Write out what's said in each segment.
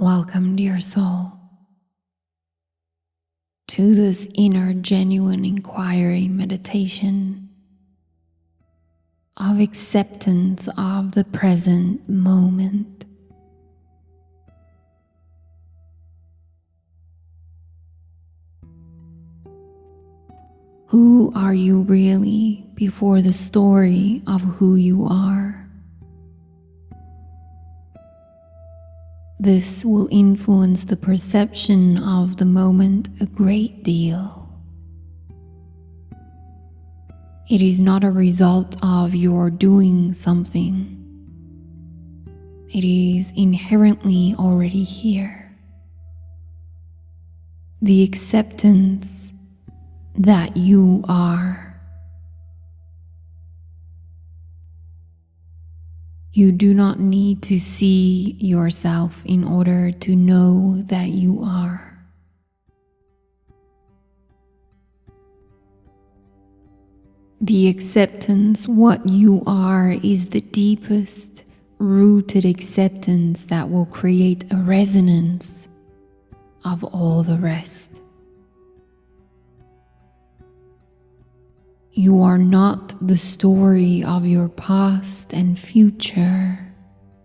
Welcome, dear soul, to this inner genuine inquiry meditation of acceptance of the present moment. Who are you really before the story of who you are? This will influence the perception of the moment a great deal. It is not a result of your doing something. It is inherently already here. The acceptance that you are. You do not need to see yourself in order to know that you are. The acceptance what you are is the deepest rooted acceptance that will create a resonance of all the rest. You are not the story of your past and future,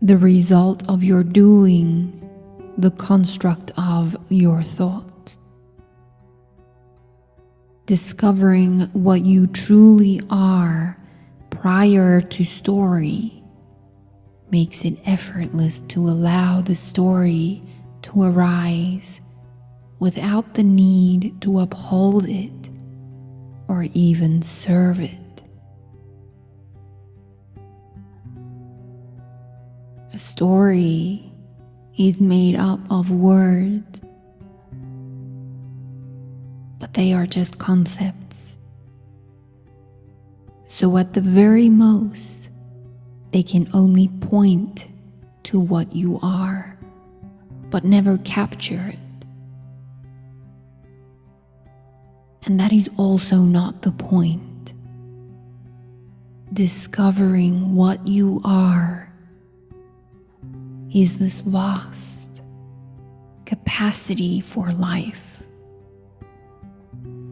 the result of your doing, the construct of your thought. Discovering what you truly are prior to story makes it effortless to allow the story to arise without the need to uphold it or even serve it. A story is made up of words, but they are just concepts. So at the very most, they can only point to what you are, but never capture it. And that is also not the point. Discovering what you are is this vast capacity for life,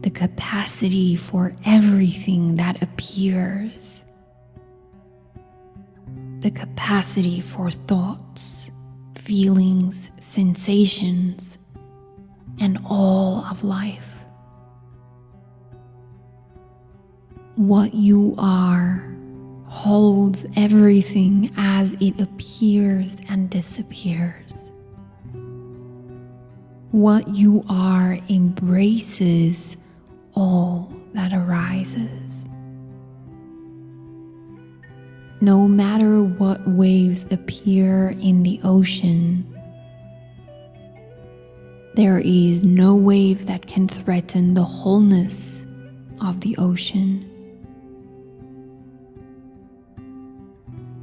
the capacity for everything that appears, the capacity for thoughts, feelings, sensations, and all of life. What you are holds everything as it appears and disappears. What you are embraces all that arises. No matter what waves appear in the ocean, there is no wave that can threaten the wholeness of the ocean.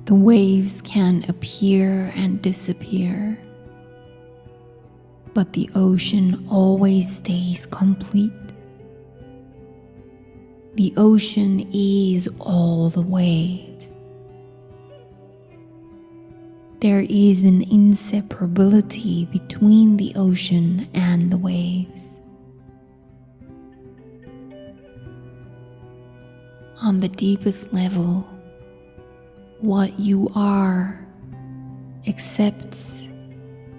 The waves can appear and disappear, but the ocean always stays complete. The ocean is all the waves. There is an inseparability between the ocean and the waves. On the deepest level, what you are accepts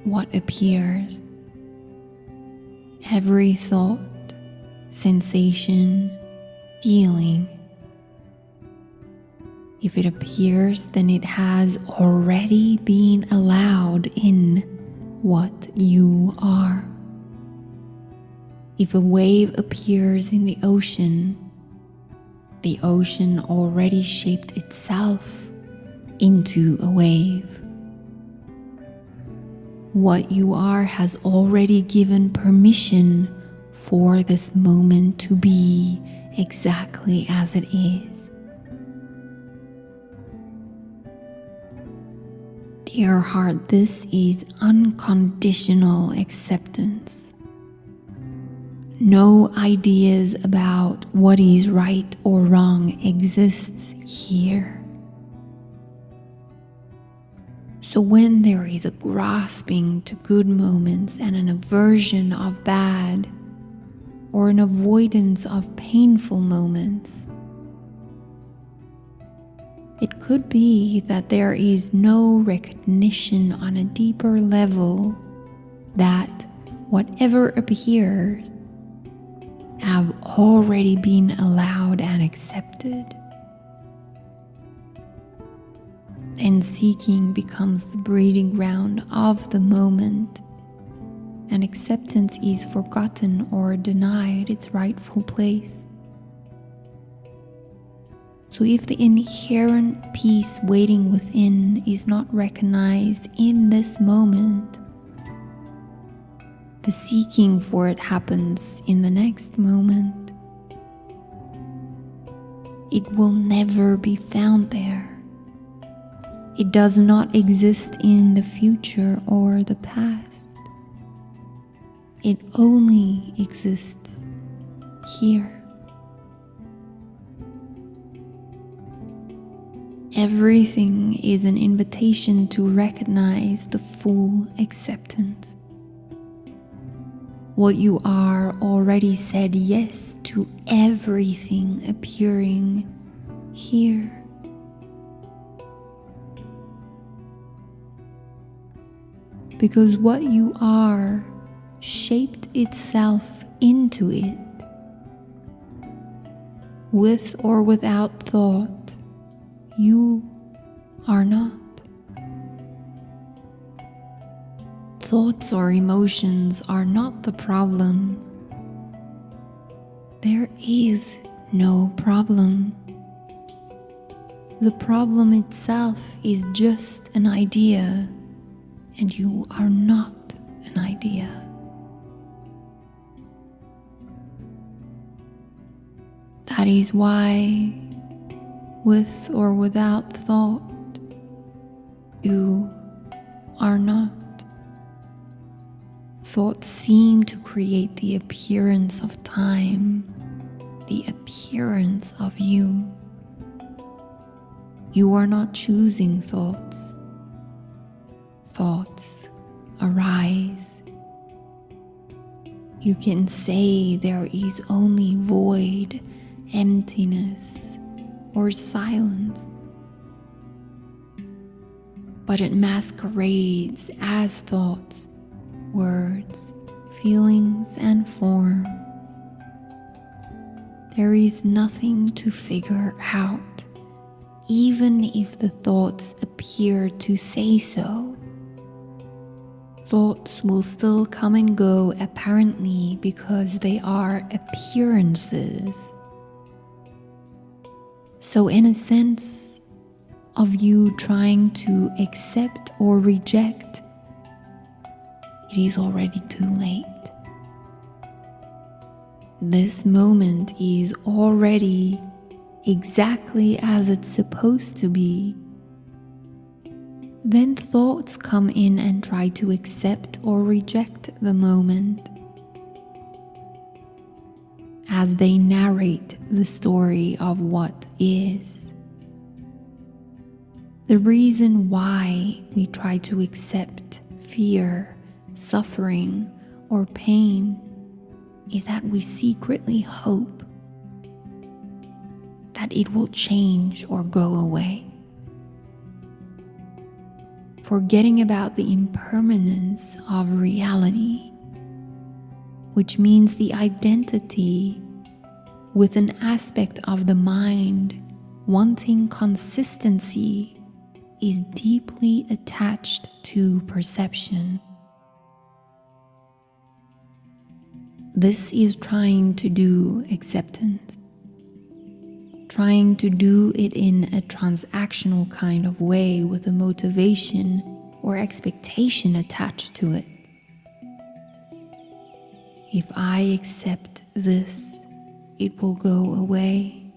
what appears. Every thought, sensation, feeling. If it appears, then it has already been allowed in what you are. If a wave appears in the ocean already shaped itself into a wave. What you are has already given permission for this moment to be exactly as it is. Dear heart, this is unconditional acceptance. No ideas about what is right or wrong exists here. So when there is a grasping to good moments and an aversion of bad, or an avoidance of painful moments, it could be that there is no recognition on a deeper level that whatever appears have already been allowed and accepted. And seeking becomes the breeding ground of the moment, and acceptance is forgotten or denied its rightful place. So if the inherent peace waiting within is not recognized in this moment, the seeking for it happens in the next moment. It will never be found there. It does not exist in the future or the past. It only exists here. Everything is an invitation to recognize the full acceptance. What you are already said yes to everything appearing here. Because what you are shaped itself into it, with or without thought. You are not. Thoughts or emotions are not the problem. There is no problem. The problem itself is just an idea, and you are not an idea. That is why, with or without thought, you are not. Thoughts seem to create the appearance of time, the appearance of you. You are not choosing thoughts. Thoughts arise. You can say there is only void, emptiness, or silence, but it masquerades as thoughts, words, feelings, and form. There is nothing to figure out, even if the thoughts appear to say so. Thoughts will still come and go apparently because they are appearances. So in a sense of you trying to accept or reject, it is already too late. This moment is already exactly as it's supposed to be. Then thoughts come in and try to accept or reject the moment as they narrate the story of what is. The reason why we try to accept fear, suffering, or pain is that we secretly hope that it will change or go away, forgetting about the impermanence of reality, which means the identity with an aspect of the mind wanting consistency is deeply attached to perception. This is trying to do acceptance, trying to do it in a transactional kind of way with a motivation or expectation attached to it. If I accept this, it will go away.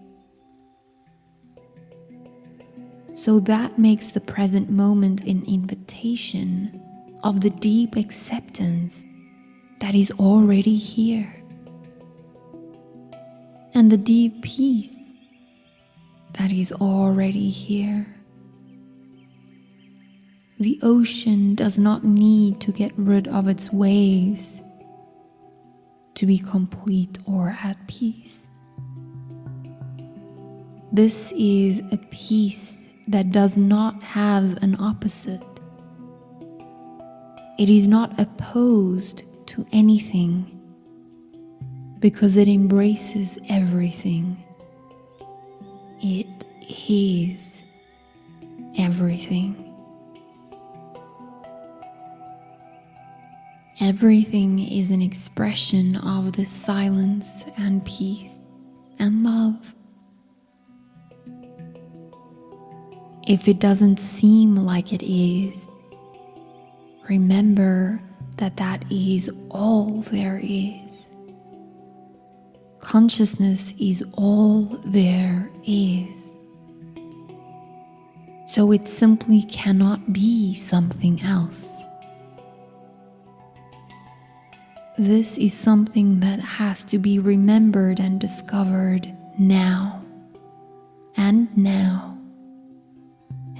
So that makes the present moment an invitation of the deep acceptance that is already here, and the deep peace that is already here. The ocean does not need to get rid of its waves to be complete or at peace. This is a peace that does not have an opposite. It is not opposed to anything because it embraces everything. It is everything. Everything is an expression of this silence and peace and love. If it doesn't seem like it is, remember that that is all there is. Consciousness is all there is. So it simply cannot be something else. This is something that has to be remembered and discovered now, and now,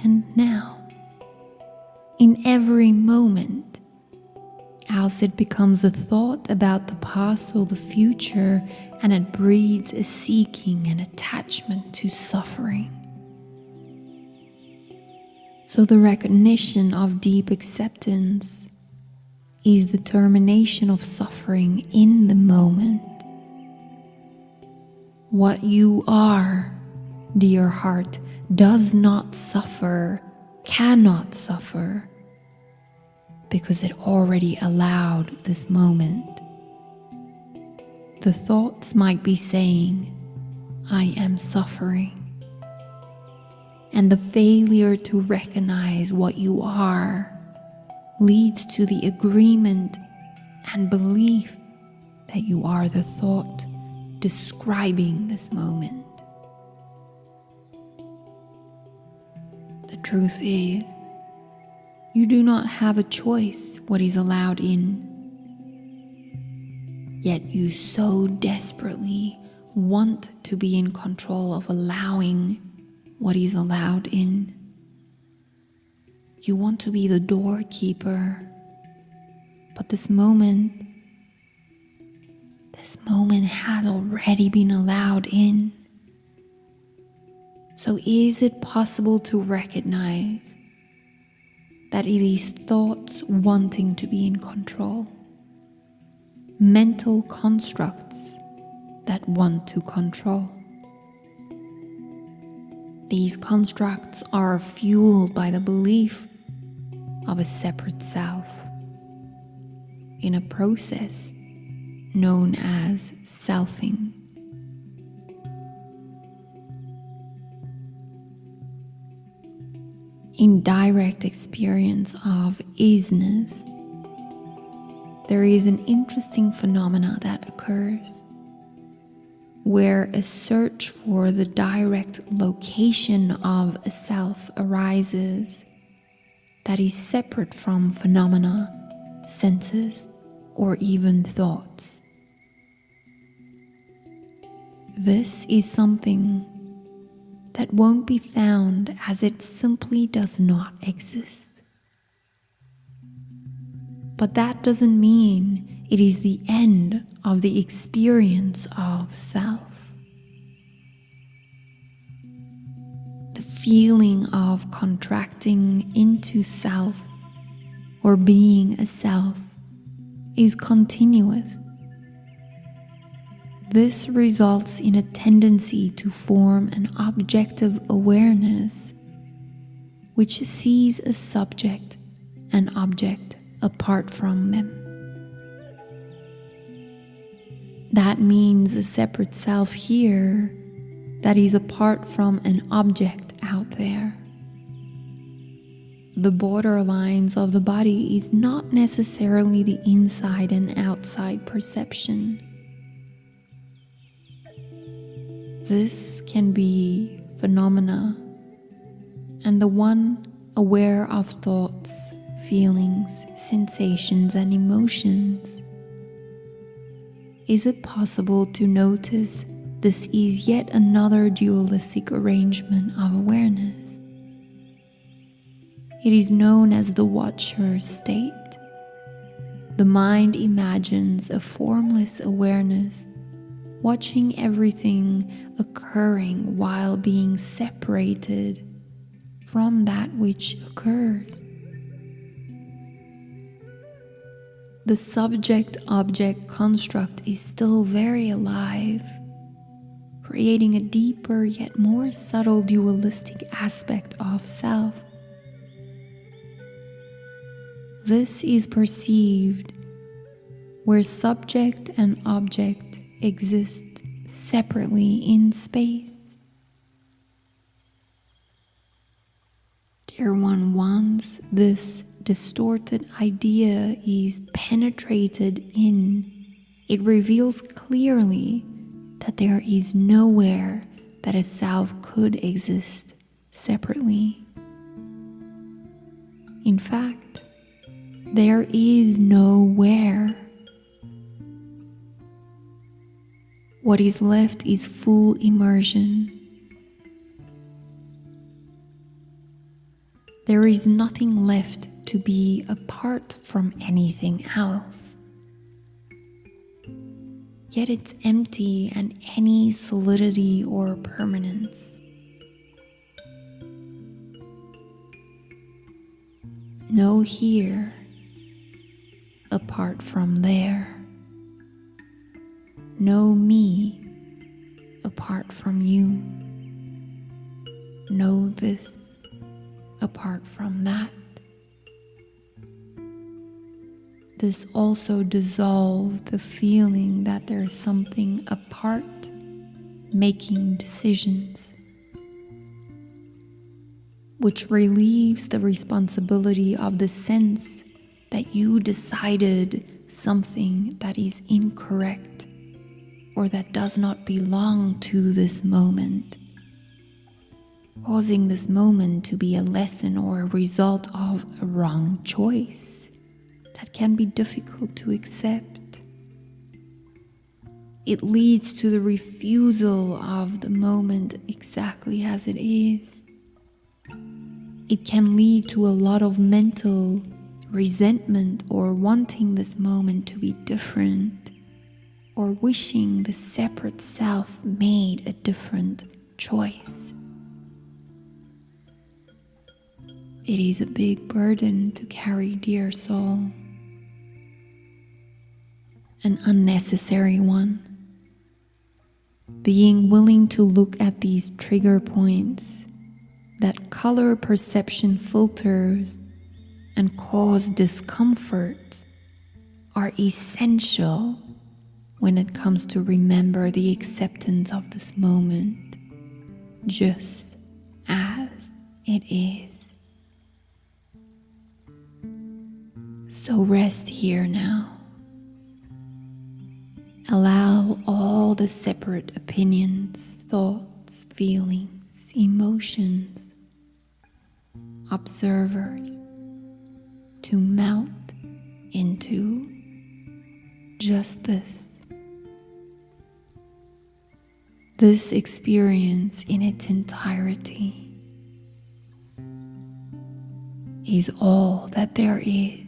and now, in every moment, else it becomes a thought about the past or the future, and it breeds a seeking and attachment to suffering. So the recognition of deep acceptance is the termination of suffering in the moment. What you are, dear heart, does not suffer, cannot suffer, because it already allowed this moment. The thoughts might be saying, I am suffering. And the failure to recognize what you are leads to the agreement and belief that you are the thought describing this moment. The truth is, you do not have a choice what is allowed in. Yet you so desperately want to be in control of allowing what is allowed in. You want to be the doorkeeper, but this moment has already been allowed in. So is it possible to recognize that it is thoughts wanting to be in control, mental constructs that want to control? These constructs are fueled by the belief of a separate self in a process known as selfing. In direct experience of isness, there is an interesting phenomena that occurs where a search for the direct location of a self arises that is separate from phenomena, senses, or even thoughts. This is something that won't be found as it simply does not exist. But that doesn't mean it is the end of the experience of self. The feeling of contracting into self or being a self is continuous. This results in a tendency to form an objective awareness which sees a subject and object apart from them. That means a separate self here that is apart from an object out there. The borderlines of the body is not necessarily the inside and outside perception. This can be phenomena, and the one aware of thoughts, feelings, sensations, and emotions. Is it possible to notice this is yet another dualistic arrangement of awareness? It is known as the watcher state. The mind imagines a formless awareness, watching everything occurring while being separated from that which occurs. The subject-object construct is still very alive, creating a deeper yet more subtle dualistic aspect of self. This is perceived where subject and object exist separately in space. Dear one, once this distorted idea is penetrated in, it reveals clearly that there is nowhere that a self could exist separately. In fact, there is nowhere. What is left is full immersion. There is nothing left to be apart from anything else. Yet it's empty and any solidity or permanence. No here apart from there. No me apart from you. No this apart from that. This also dissolved the feeling that there's something apart making decisions, which relieves the responsibility of the sense that you decided something that is incorrect or that does not belong to this moment, causing this moment to be a lesson or a result of a wrong choice that can be difficult to accept. It leads to the refusal of the moment exactly as it is. It can lead to a lot of mental resentment or wanting this moment to be different, or wishing the separate self made a different choice. It is a big burden to carry, dear soul. An unnecessary one. Being willing to look at these trigger points that color perception filters and cause discomfort are essential when it comes to remember the acceptance of this moment just as it is. So rest here now. Allow all the separate opinions, thoughts, feelings, emotions, observers to melt into just this. This experience in its entirety is all that there is.